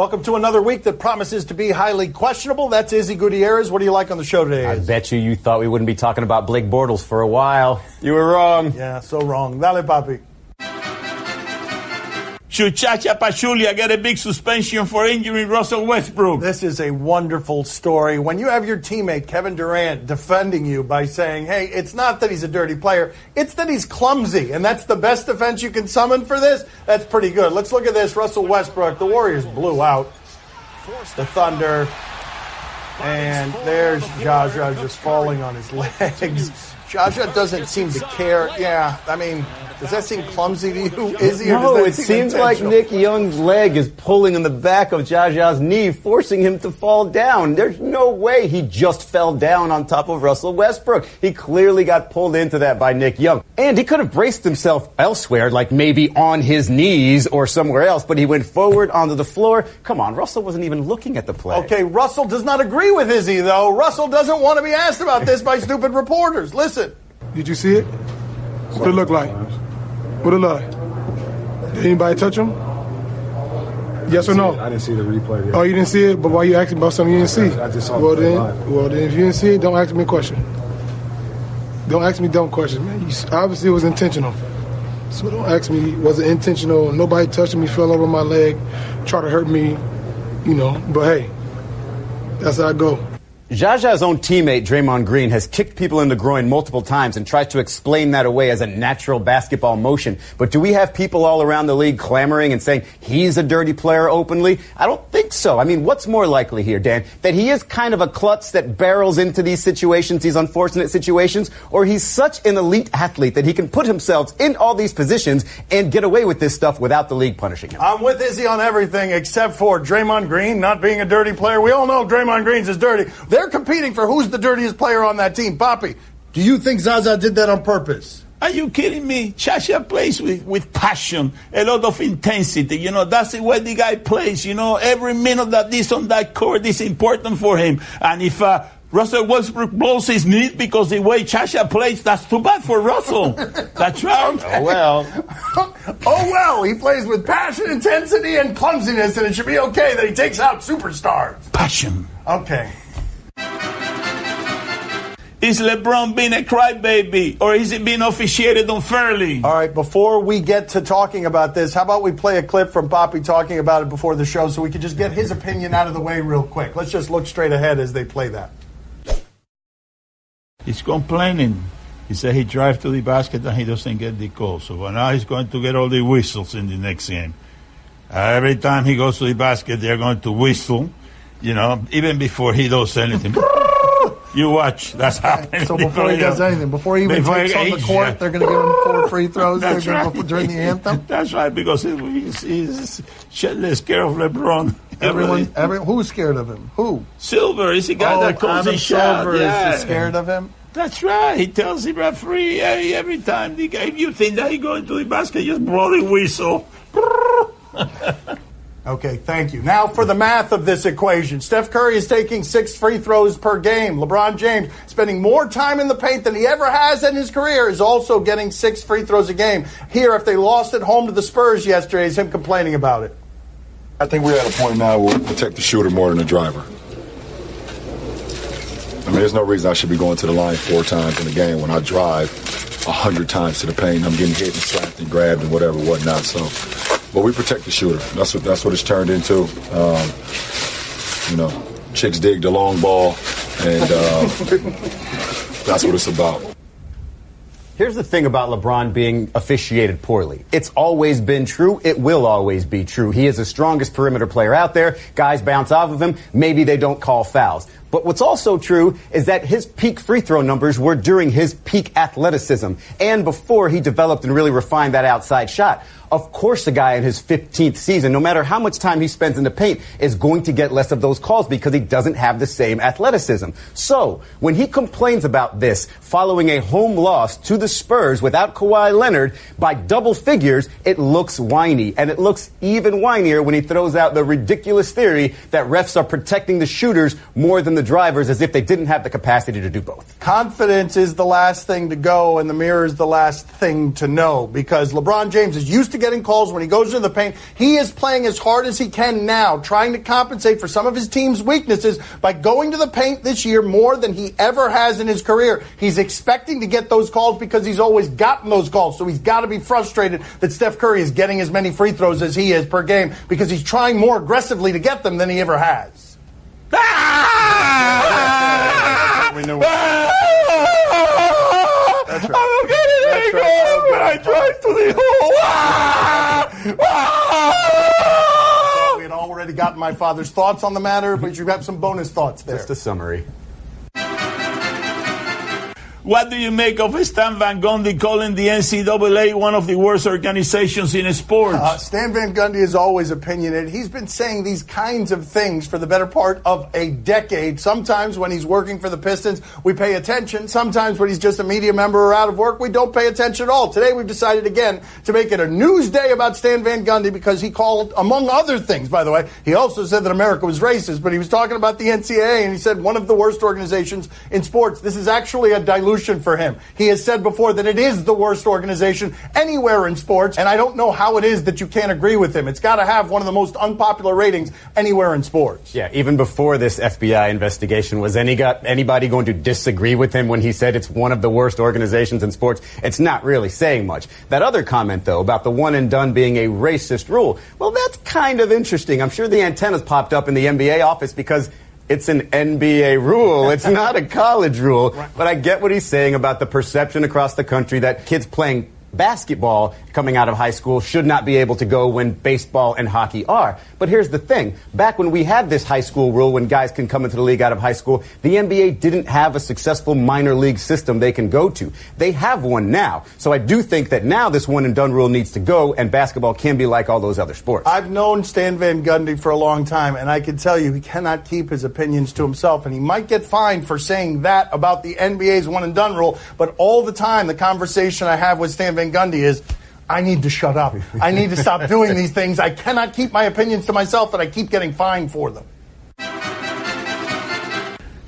Welcome to another week that promises to be highly questionable. That's Izzy Gutierrez. What do you like on the show today? I bet you thought we wouldn't be talking about Blake Bortles for a while. You were wrong. Yeah, so wrong. Dale, papi. Should Zaza Pachulia get a big suspension for injuring Russell Westbrook? This is a wonderful story. When you have your teammate, Kevin Durant, defending you by saying, hey, it's not that he's a dirty player, it's that he's clumsy, and that's the best defense you can summon for this, that's pretty good. Let's look at this. Russell Westbrook, the Warriors blew out the Thunder, and there's Zaza just falling on his legs. Zaza doesn't seem to care. Yeah, I mean, does that seem clumsy to you, Izzy? No, it seems like Nick Young's leg is pulling in the back of Zaza's knee, forcing him to fall down. There's no way he just fell down on top of Russell Westbrook. He clearly got pulled into that by Nick Young. And he could have braced himself elsewhere, like maybe on his knees or somewhere else, but he went forward onto the floor. Come on, Russell wasn't even looking at the play. Okay, Russell does not agree with Izzy, though. Russell doesn't want to be asked about this by stupid reporters. Listen. Did you see it? What it look like? What it look like? Did anybody touch him? Yes or no? I didn't see the replay yet. Oh, you didn't see it? But why you asking about something you didn't see? I just saw well, it live. Well, then, if you didn't see it, don't ask me a question. Don't ask me dumb questions, man. Obviously, it was intentional. So don't ask me, was it intentional? Nobody touched me, fell over my leg, tried to hurt me, you know. But, hey, that's how I go. Zaza's own teammate, Draymond Green, has kicked people in the groin multiple times and tried to explain that away as a natural basketball motion. But do we have people all around the league clamoring and saying he's a dirty player openly? I don't think so. I mean, what's more likely here, Dan? That he is kind of a klutz that barrels into these situations, these unfortunate situations, or he's such an elite athlete that he can put himself in all these positions and get away with this stuff without the league punishing him? I'm with Izzy on everything except for Draymond Green not being a dirty player. We all know Draymond Green's is dirty. They're competing for who's the dirtiest player on that team. Papi, do you think Zaza did that on purpose? Are you kidding me? Zaza plays with passion, a lot of intensity. You know, that's the way the guy plays. You know, every minute that he's on that court is important for him. And if Russell Westbrook blows his knee because the way Zaza plays, that's too bad for Russell. That's right. Oh, well. Oh, well. He plays with passion, intensity, and clumsiness, and it should be okay that he takes out superstars. Passion. Okay. Is LeBron being a crybaby, or is it being officiated unfairly? All right, before we get to talking about this, how about we play a clip from Papi talking about it before the show so we can just get his opinion out of the way real quick. Let's just look straight ahead as they play that. He's complaining. He said he drives to the basket and he doesn't get the call. So now he's going to get all the whistles in the next game. Every time he goes to the basket, they're going to whistle, you know, even before he does anything. You watch. That's happening. So before he does anything, before he even takes on the court, they're going to give him 4 free throws during the anthem? That's right, because he's shitless scared of LeBron. Who's scared of him? Who? Silver is the guy that calls his shot. Silver is scared of him? That's right. He tells the referee every time. If you think that he's going to the basket, just blow the whistle. Okay, thank you. Now for the math of this equation. Steph Curry is taking 6 free throws per game. LeBron James, spending more time in the paint than he ever has in his career, is also getting 6 free throws a game. Here, if they lost at home to the Spurs yesterday, is him complaining about it. I think we're at a point now where we protect the shooter more than the driver. I mean, there's no reason I should be going to the line 4 times in a game when I drive 100 times to the paint. I'm getting hit and slapped and grabbed and whatnot. So, but we protect the shooter. That's what it's turned into. You know, chicks dig the long ball, and that's what it's about. Here's the thing about LeBron being officiated poorly. It's always been true. It will always be true. He is the strongest perimeter player out there. Guys bounce off of him. Maybe they don't call fouls. But what's also true is that his peak free throw numbers were during his peak athleticism and before he developed and really refined that outside shot. Of course, a guy in his 15th season, no matter how much time he spends in the paint, is going to get less of those calls because he doesn't have the same athleticism. So when he complains about this following a home loss to the Spurs without Kawhi Leonard by double figures, it looks whiny. And it looks even whinier when he throws out the ridiculous theory that refs are protecting the shooters more than the the drivers as if they didn't have the capacity to do both. Confidence is the last thing to go, and the mirror is the last thing to know, because LeBron James is used to getting calls when he goes into the paint. He is playing as hard as he can now, trying to compensate for some of his team's weaknesses by going to the paint this year more than he ever has in his career. He's expecting to get those calls because he's always gotten those calls, so he's got to be frustrated that Steph Curry is getting as many free throws as he is per game because he's trying more aggressively to get them than he ever has. We know. That's right. I'm getting angry when I drive to the hole. We had already gotten my father's thoughts on the matter, but you have some bonus thoughts there. Just a summary. What do you make of Stan Van Gundy calling the NCAA one of the worst organizations in sports? Stan Van Gundy is always opinionated. He's been saying these kinds of things for the better part of a decade. Sometimes when he's working for the Pistons, we pay attention. Sometimes when he's just a media member or out of work, we don't pay attention at all. Today we've decided again to make it a news day about Stan Van Gundy because he called, among other things, by the way, he also said that America was racist, but he was talking about the NCAA and he said one of the worst organizations in sports. This is actually a dilution for him. He has said before that it is the worst organization anywhere in sports, and I don't know how it is that you can't agree with him. It's got to have one of the most unpopular ratings anywhere in sports. Yeah, even before this FBI investigation, was anybody going to disagree with him when he said it's one of the worst organizations in sports? It's not really saying much. That other comment, though, about the one and done being a racist rule, well, that's kind of interesting. I'm sure the antennas popped up in the NBA office because it's an NBA rule. It's not a college rule. But I get what he's saying about the perception across the country that kids playing basketball coming out of high school should not be able to go when baseball and hockey are. But here's the thing. Back when we had this high school rule when guys can come into the league out of high school, the NBA didn't have a successful minor league system they can go to. They have one now. So I do think that now this one and done rule needs to go and basketball can be like all those other sports. I've known Stan Van Gundy for a long time, and I can tell you he cannot keep his opinions to himself, and he might get fined for saying that about the NBA's one and done rule, but all the time the conversation I have with Stan Van Gundy is, I need to shut up. I need to stop doing these things. I cannot keep my opinions to myself, and I keep getting fined for them.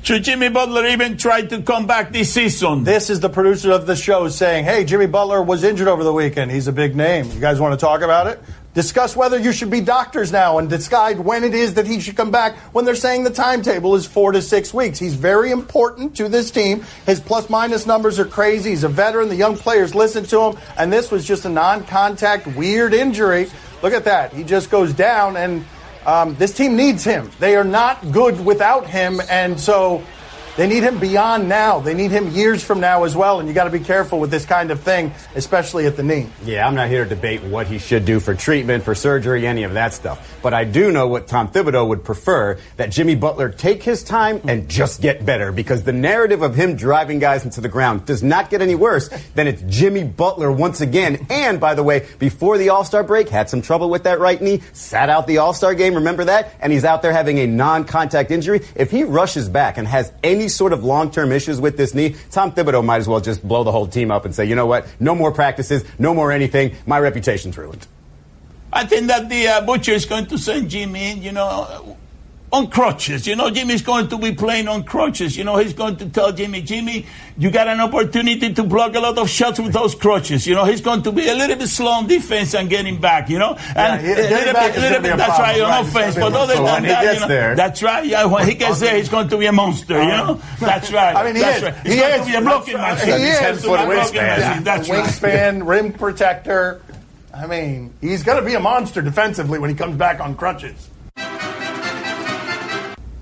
Should Jimmy Butler even try to come back this season? This is the producer of the show saying, hey, Jimmy Butler was injured over the weekend. He's a big name. You guys want to talk about it? Discuss whether you should be doctors now and decide when it is that he should come back when they're saying the timetable is 4 to 6 weeks. He's very important to this team. His plus-minus numbers are crazy. He's a veteran. The young players listen to him. And this was just a non-contact weird injury. Look at that. He just goes down, and this team needs him. They are not good without him, and so they need him beyond now. They need him years from now as well, and you got to be careful with this kind of thing, especially at the knee. Yeah, I'm not here to debate what he should do for treatment, for surgery, any of that stuff. But I do know what Tom Thibodeau would prefer, that Jimmy Butler take his time and just get better, because the narrative of him driving guys into the ground does not get any worse than it's Jimmy Butler once again. And, by the way, before the All-Star break, had some trouble with that right knee, sat out the All-Star game, remember that? And he's out there having a non-contact injury. If he rushes back and has any sort of long-term issues with this knee, Tom Thibodeau might as well just blow the whole team up and say, you know what, no more practices, no more anything, my reputation's ruined. I think that the butcher is going to send Jimmy in, on crutches. Jimmy's going to be playing on crutches. He's going to tell Jimmy, you got an opportunity to block a lot of shots with those crutches. He's going to be a little bit slow on defense and getting back, And a little bit, that's right, on offense. But other than that, that's right. Yeah, when he gets there, he's going to be a monster, That's right. I mean, He's going to be a blocking machine. He is. 10-foot wingspan. That's wingspan, rim protector. I mean, he's going to be a monster defensively when he comes back on crutches.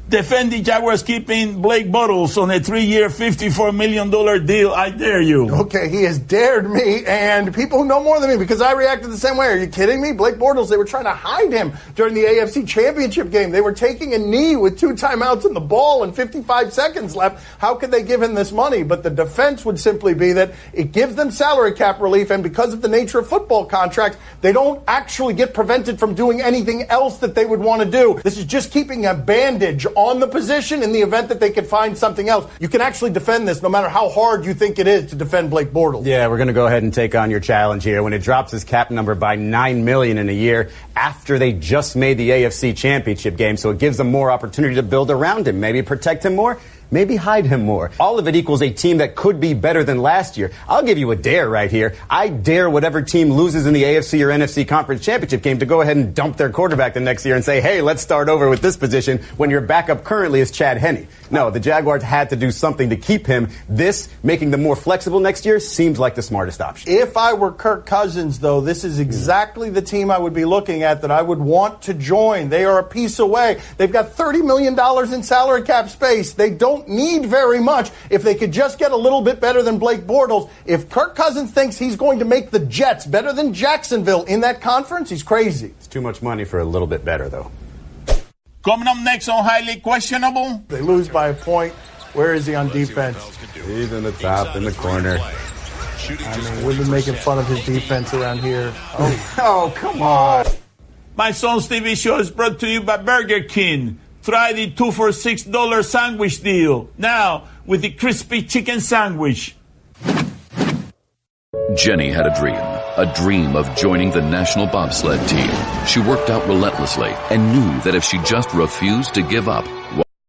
Defend the Jaguars keeping Blake Bortles on a 3-year, $54 million deal. I dare you. Okay, he has dared me, and people who know more than me, because I reacted the same way. Are you kidding me? Blake Bortles, they were trying to hide him during the AFC Championship game. They were taking a knee with 2 timeouts in the ball and 55 seconds left. How could they give him this money? But the defense would simply be that it gives them salary cap relief, and because of the nature of football contracts, they don't actually get prevented from doing anything else that they would want to do. This is just keeping a bandage on the position in the event that they could find something else. You can actually defend this no matter how hard you think it is to defend Blake Bortles. Yeah, we're going to go ahead and take on your challenge here. When it drops his cap number by $9 million in a year after they just made the AFC Championship game, so it gives them more opportunity to build around him, maybe protect him more, maybe hide him more. All of it equals a team that could be better than last year. I'll give you a dare right here. I dare whatever team loses in the AFC or NFC Conference Championship game to go ahead and dump their quarterback the next year and say, hey, let's start over with this position when your backup currently is Chad Henne. No, the Jaguars had to do something to keep him. This, making them more flexible next year, seems like the smartest option. If I were Kirk Cousins, though, this is exactly the team I would be looking at that I would want to join. They are a piece away. They've got $30 million in salary cap space. They don't need very much. If they could just get a little bit better than Blake Bortles, if Kirk Cousins thinks he's going to make the Jets better than Jacksonville in that conference, he's crazy. It's too much money for a little bit better, though. Coming up next on Highly Questionable. They lose by a point. Where is he on defense? He's in the top in the corner. I mean, we've been making fun of his defense around here. Oh, come on. My Son's TV show is brought to you by Burger King. Try the 2 for $6 sandwich deal now with the crispy chicken sandwich. Jenny had a dream of joining the national bobsled team. She worked out relentlessly and knew that if she just refused to give up,